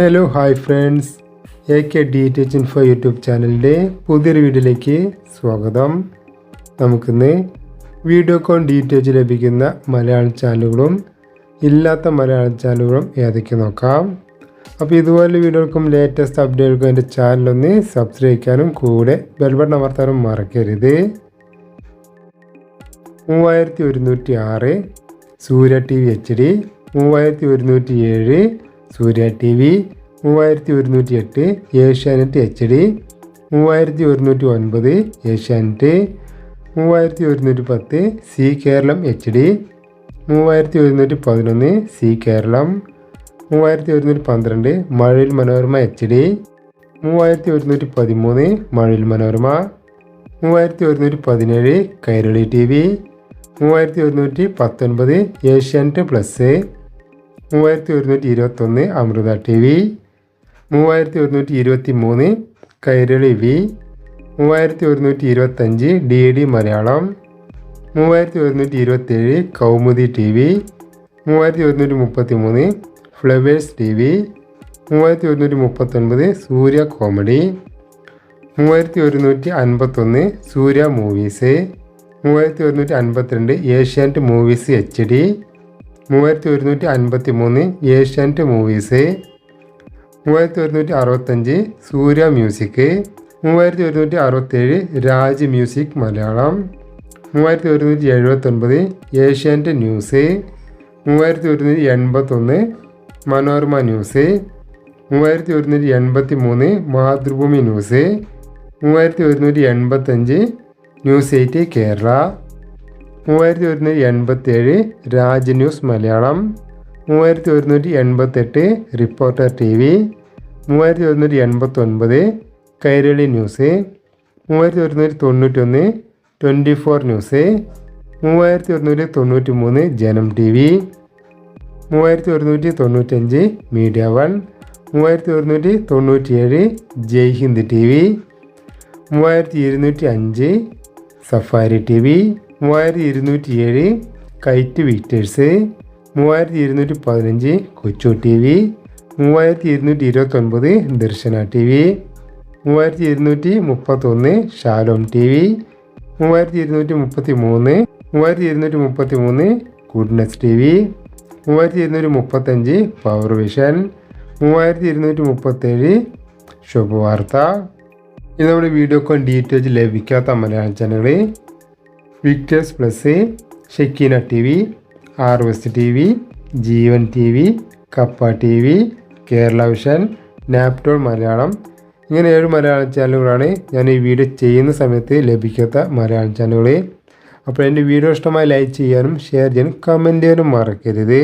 Hello hi friends, DTH info YouTube ചാനലിൻ്റെ പുതിയൊരു വീഡിയോയിലേക്ക് സ്വാഗതം. നമുക്കിന്ന് വീഡിയോകോൺ DTH ലഭിക്കുന്ന മലയാളം ചാനലുകളും ഇല്ലാത്ത മലയാളം ചാനലുകളും ഏതൊക്കെ നോക്കാം. അപ്പോൾ ഇതുപോലെ വീഡിയോകൾക്കും ലേറ്റസ്റ്റ് അപ്ഡേറ്റുകൾക്കും എൻ്റെ ചാനലൊന്ന് സബ്സ്ക്രൈബ് ചെയ്യാനും കൂടെ ബെൽ ബട്ടൺ അമർത്താനും മറക്കരുത്. 3106 Surya TV HD, 3107 Surya TV, 3108 Asianet HD, 3109 Asianet, 3110 Zee Keralam HD, 3111 Zee Keralam, 3112 Mazhavil Manorama HD, 3113 Mazhavil Manorama, 3117 Kairali TV, 3119 Asianet plus, 3121 Amrita TV, 3123 Kairali V, 3125 DD Malayalam, 3127 Kaumudy TV, 3133 flowers TV, 3139 Surya comedy, 3151 Surya movies, 3152 Asianet movies HD, 3153 Asianet movies, 3165 Surya music, 3167 Raj music Malayalam, 3179 Asianet news, 3181 Manorama news, 3183 Mathrubhumi news, 3185 news 8 Kerala, 3187 Raj news Malayalam, 3188 reporter TV, 3189 Kairali news, 3191 24 news, 3193 Janam TV, 3195 media one, 3197 Jai Hind TV, 3205 Safari TV, 3207 KITE Victers, 3215 Kochu TV, 3229 Darshana TV, 3231 Shalom TV, 3233 goodness TV, 3235 power vision, 3237 Shubhavartha. ഇത് നമ്മുടെ Videocon DTH ലഭിക്കാത്ത മലയാളം ചാനലുകൾ Victers plus, Shekinah TV, ആർവെസ്റ്റ് TV, ജീവൻ TV, കപ്പ TV, Kerala vision, Naaptol Malayalam, ഇങ്ങനെ 7 മലയാളം ചാനലുകളാണ് ഞാൻ ഈ video ചെയ്യുന്ന സമയത്ത് ലഭിക്കാത്ത മലയാളം ചാനലുകൾ. അപ്പോൾ എൻ്റെ വീഡിയോ ഇഷ്ടമായി ലൈക്ക് ചെയ്യാനും ഷെയർ ചെയ്യാനും കമൻറ്റ് ചെയ്യാനും മറക്കരുത്.